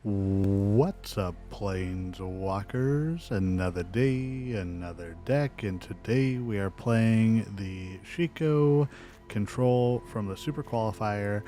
What's up, Planeswalkers? Another day, another deck, and today we are playing the Shiko control from the Super Qualifier.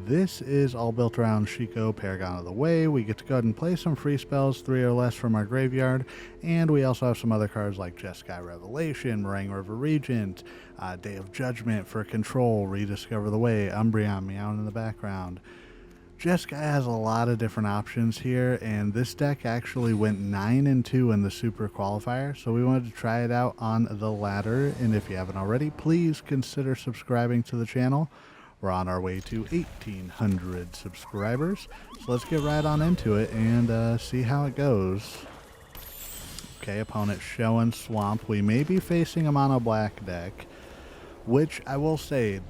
This is all built around Shiko, Paragon of the Way. We get to go ahead and play some free spells, 3 or less from our graveyard, and we also have some other cards like Jeskai Revelation, Marang Regent, Day of Judgment for control, Rediscover the Way, Umbreon meowing in the background. Jeskai has a lot of different options here, and this deck actually went 9-2 in the Super Qualifier, so we wanted to try it out on the ladder. And if you haven't already, please consider subscribing to the channel. We're on our way to 1,800 subscribers, so let's get right on into it and see how it goes. Okay, opponent showing Swamp. We may be facing a mono black deck, which I will say,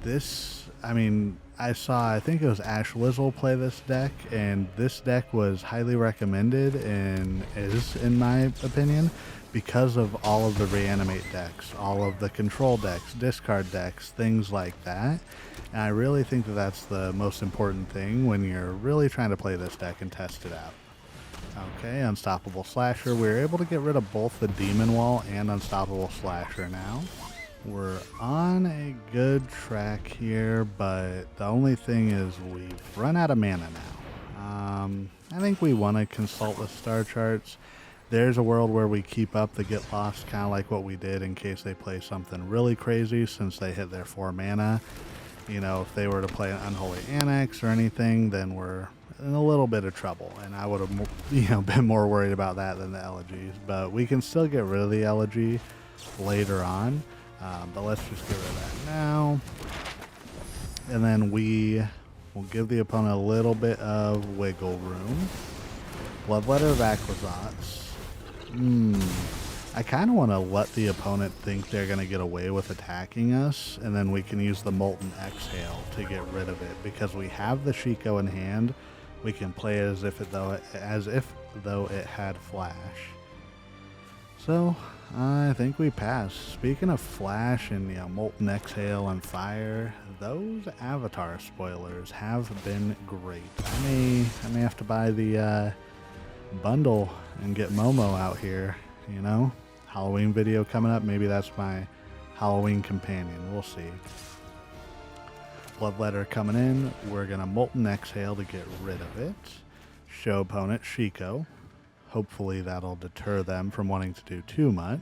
I think it was Ash Lizzle play this deck, and this deck was highly recommended and is, in my opinion, because of all of the reanimate decks, all of the control decks, discard decks, things like that. And I really think that that's the most important thing when you're really trying to play this deck and test it out. Okay, Unstoppable Slasher. We were able to get rid of both the Demon Wall and Unstoppable Slasher now. We're on a good track here, but the only thing is we've run out of mana now. I think we want to consult the star charts. There's a world where we keep up the get lost, kind of like what we did in case they play something really crazy since they hit their 4 mana. You know, if they were to play an Unholy Annex or anything, then we're in a little bit of trouble, and I would have been more worried about that than the elegies. But we can still get rid of the elegy later on. But let's just get rid of that now. And then we will give the opponent a little bit of wiggle room. Bloodletter of Aquazats. I kind of want to let the opponent think they're going to get away with attacking us, and then we can use the Molten Exhale to get rid of it. Because we have the Shiko in hand, we can play it as if though it had flash. So I think we pass. Speaking of flash and Molten Exhale and fire, those avatar spoilers have been great. I may have to buy the bundle and get Momo out here. Halloween video coming up. Maybe that's my Halloween companion. We'll see. Bloodletter coming in. We're gonna Molten Exhale to get rid of it. Show opponent Shiko. Hopefully that'll deter them from wanting to do too much.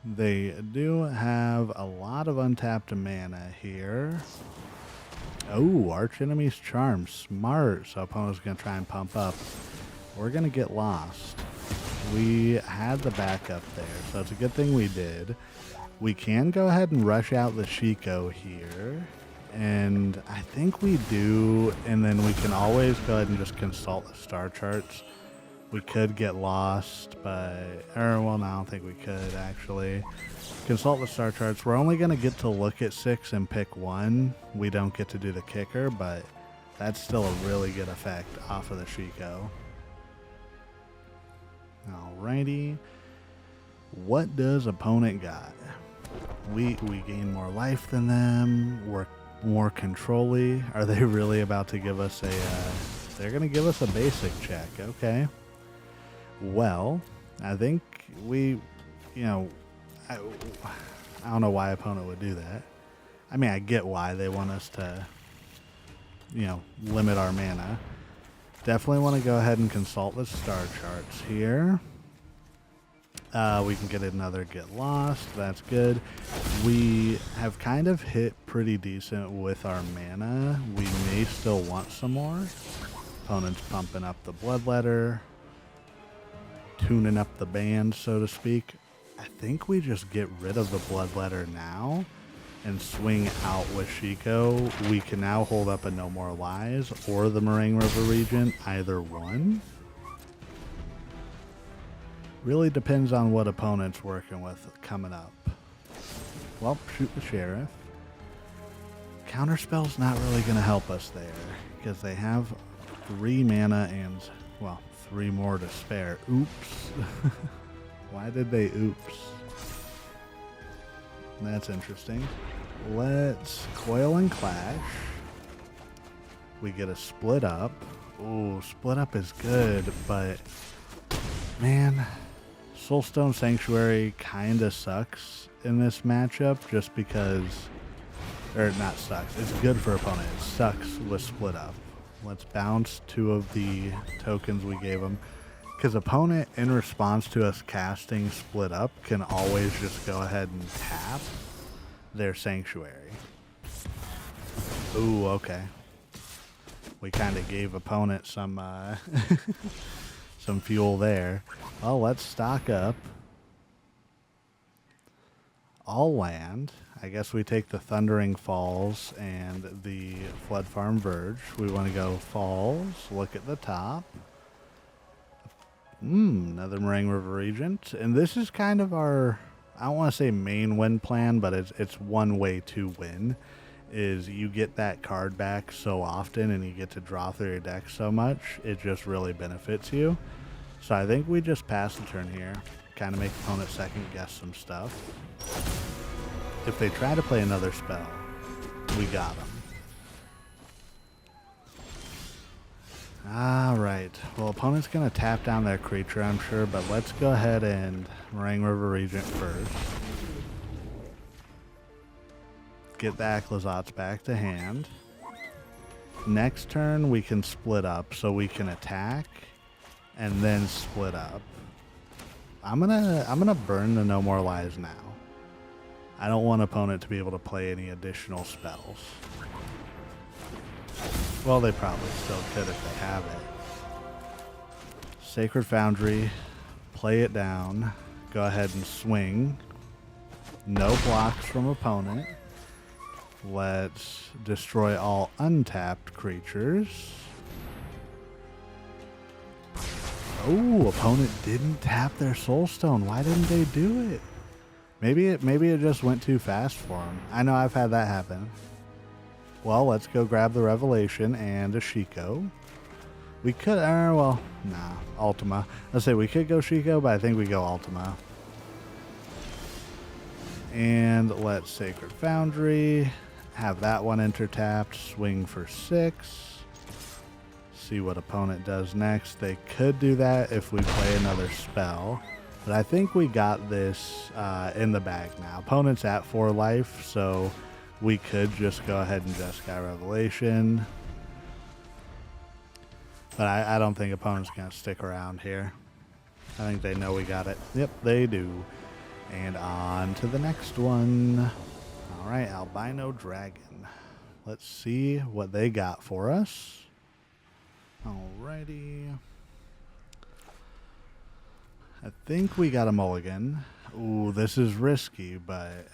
They do have a lot of untapped mana here. Oh, Archenemy's Charm. Smart. So opponent's going to try and pump up. We're going to get lost. We had the backup there, so it's a good thing we did. We can go ahead and rush out the Shiko here. And I think we do. And then we can always go ahead and just consult the star charts. We could get lost, no, I don't think we could, actually. Consult the star charts. We're only going to get to look at 6 and pick 1. We don't get to do the kicker, but that's still a really good effect off of the Shiko. Alrighty. What does opponent got? We gain more life than them. We're more control-y. Are they really about to give us they're going to give us a basic check. Okay. Well, I think I don't know why opponent would do that. I mean, I get why they want us to, limit our mana. Definitely want to go ahead and consult the star charts here. We can get another get lost. That's good. We have kind of hit pretty decent with our mana. We may still want some more. Opponent's pumping up the Bloodletter. Tuning up the band, so to speak. I think we just get rid of the Bloodletter now and swing out with Shiko. We can now hold up a No More Lies or the Marang Regent, either one. Really depends on what opponent's working with coming up. Well, shoot the Sheriff. Counterspell's not really going to help us there because they have 3 mana and, well, 3 more to spare. Oops. Why did they oops? That's interesting. Let's Coil and Clash. We get a split up. Ooh, split up is good, but man, Soulstone Sanctuary kind of sucks in this matchup just because, or not sucks, it's good for opponent. It sucks with split up. Let's bounce 2 of the tokens we gave him. Because opponent, in response to us casting split up, can always just go ahead and tap their Sanctuary. Ooh, okay. We kind of gave opponent some some fuel there. Well, let's stock up. All land. I guess we take the Thundering Falls and the Floodfarm Verge. We want to go Falls. Look at the top. Another Marang River Regent. And this is kind of our, I don't want to say main win plan, but it's one way to win. Is you get that card back so often and you get to draw through your deck so much, it just really benefits you. So I think we just pass the turn here. Kind of make opponent second guess some stuff. If they try to play another spell, we got them. Alright, well, opponent's going to tap down their creature, I'm sure, but let's go ahead and Marang River Regent first. Get the Aclazotz back to hand. Next turn, we can split up, so we can attack and then split up. I'm gonna burn the No More Lies now. I don't want opponent to be able to play any additional spells. Well, they probably still could if they have it. Sacred Foundry, play it down, go ahead and swing. No blocks from opponent. Let's destroy all untapped creatures. Oh, opponent didn't tap their Soulstone. Why didn't they do it? Maybe it just went too fast for them. I know I've had that happen. Well, let's go grab the Revelation and a Shiko. We could, well, nah, Ultima. Let's say we could go Shiko, but I think we go Ultima. And let's Sacred Foundry. Have that one enter-tapped. Swing for 6. See what opponent does next. They could do that if we play another spell. But I think we got this in the bag now. Opponent's at 4 life, so we could just go ahead and Jeskai Revelation. But I don't think opponent's going to stick around here. I think they know we got it. Yep, they do. And on to the next one. Alright, Albino Dragon. Let's see what they got for us. Alrighty. I think we got a mulligan. Ooh, this is risky, but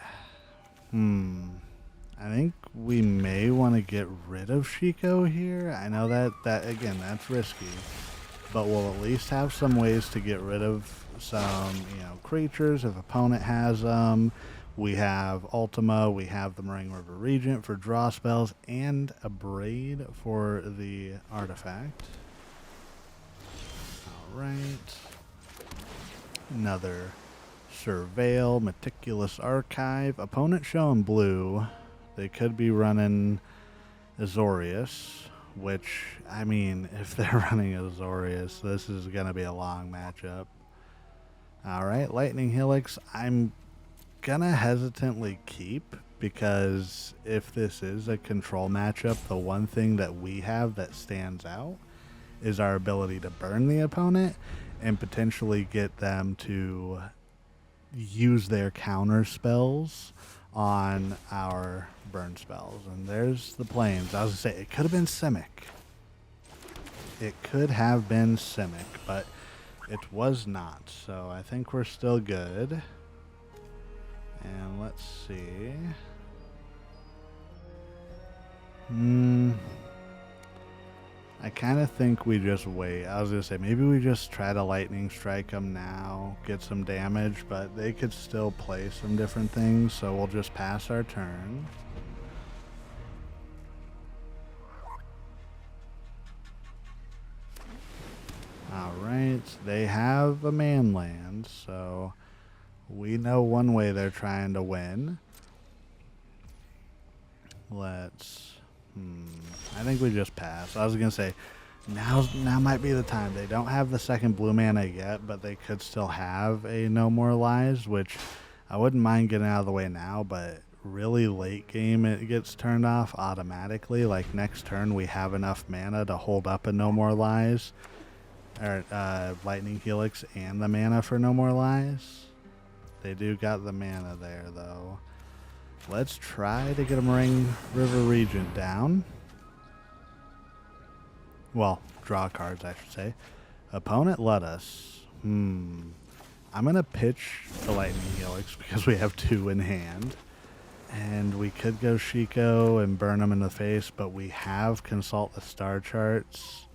I think we may want to get rid of Shiko here. I know that again, that's risky, but we'll at least have some ways to get rid of some, creatures if opponent has them. We have Ultima, we have the Marang River Regent for draw spells, and Abrade for the artifact. Alright. Another Surveil, Meticulous Archive. Opponent showing blue. They could be running Azorius, which, I mean, if they're running Azorius, this is going to be a long matchup. Alright, Lightning Helix. I'm gonna hesitantly keep, because if this is a control matchup, the one thing that we have that stands out is our ability to burn the opponent and potentially get them to use their counter spells on our burn spells. And there's the planes. I was gonna say, it could have been Simic. It could have been Simic, but it was not. So I think we're still good. And let's see. I kind of think we just wait. I was going to say, maybe we just try to lightning strike them now, get some damage, but they could still play some different things, so we'll just pass our turn. Alright, they have a man land, so we know one way they're trying to win. Let's... I think we just pass. I was going to say, Now might be the time. They don't have the second blue mana yet, but they could still have a No More Lies, which I wouldn't mind getting out of the way now, but really late game it gets turned off automatically. Like next turn we have enough mana to hold up a No More Lies, or Lightning Helix and the mana for No More Lies. They do got the mana there though. Let's try to get a Marang River Regent down. Well, draw cards, I should say. Opponent let us. I'm going to pitch the Lightning Helix because we have 2 in hand. And we could go Shiko and burn them in the face, but we have Consult the Star Charts.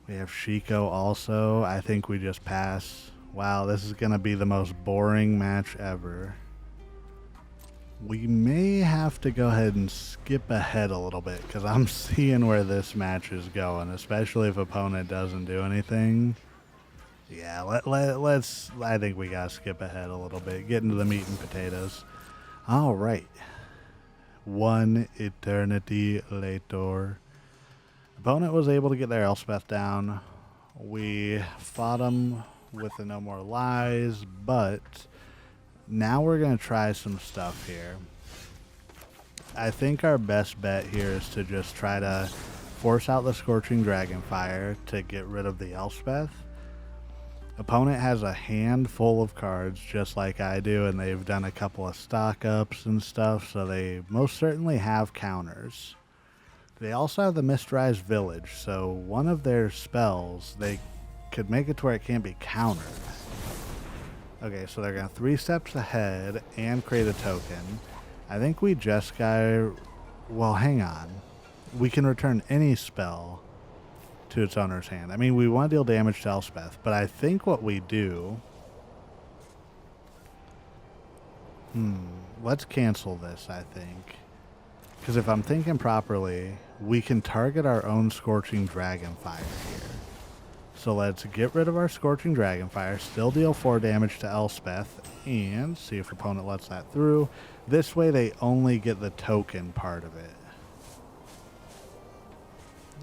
We have Shiko also. I think we just pass. Wow, this is going to be the most boring match ever. We may have to go ahead and skip ahead a little bit because I'm seeing where this match is going, especially if opponent doesn't do anything. Yeah, let's. I think we gotta skip ahead a little bit, get into the meat and potatoes. All right. One eternity later, opponent was able to get their Elspeth down. We fought them with the No More Lies, but now we're going to try some stuff here. I think our best bet here is to just try to force out the Scorching Dragonfire to get rid of the Elspeth. Opponent has a handful of cards just like I do, and they've done a couple of stock ups and stuff, so they most certainly have counters. They also have the Mistrise Village, so one of their spells, they could make it to where it can't be countered. Okay, so they're going to 3 steps ahead and create a token. I think we Jeskai... Well, hang on. We can return any spell to its owner's hand. I mean, we want to deal damage to Elspeth, but I think what we do... Let's cancel this, I think. Because if I'm thinking properly, we can target our own Scorching Dragonfire here. So let's get rid of our Scorching Dragonfire, still deal 4 damage to Elspeth, and see if opponent lets that through. This way they only get the token part of it.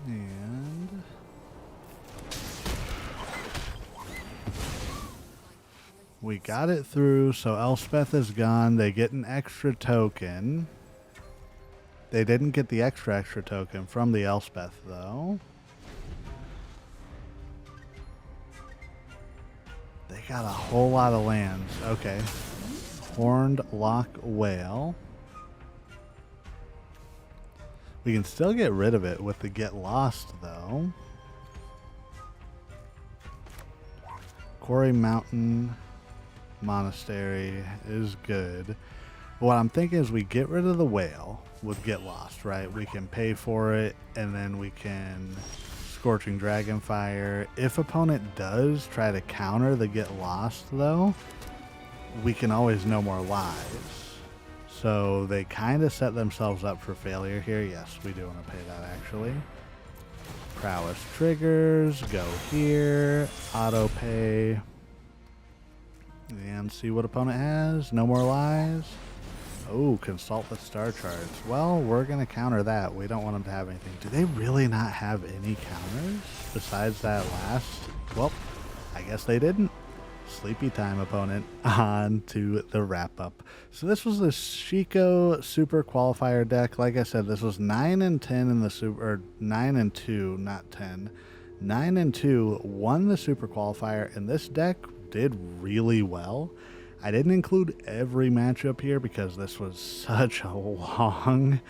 And... we got it through, so Elspeth is gone. They get an extra token. They didn't get the extra token from the Elspeth, though. They got a whole lot of lands. Okay. Horned Lock Whale. We can still get rid of it with the Get Lost, though. Cori Mountain Monastery is good. What I'm thinking is we get rid of the whale with Get Lost, right? We can pay for it, and then we can... Scorching Dragonfire. If opponent does try to counter the Get Lost, though, we can always No More Lies. So they kind of set themselves up for failure here. Yes, we do want to pay that, actually. Prowess triggers. Go here. Auto pay. And see what opponent has. No More Lies. Oh, Consult the Star Charts. Well, we're going to counter that. We don't want them to have anything. Do they really not have any counters besides that last? Well, I guess they didn't. Sleepy time, opponent. On to the wrap-up. So this was the Shiko Super Qualifier deck. Like I said, this was 9 and 10 in the Super... or 9 and 2, not 10. 9 and 2 won the Super Qualifier, and this deck did really well. I didn't include every matchup here because this was such a long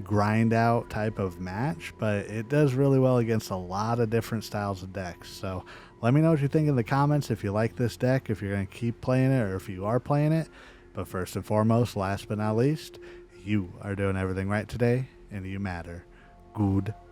grind out type of match, but it does really well against a lot of different styles of decks. So let me know what you think in the comments, if you like this deck, if you're going to keep playing it, or if you are playing it. But first and foremost, last but not least, you are doing everything right today, and you matter. Goodbye.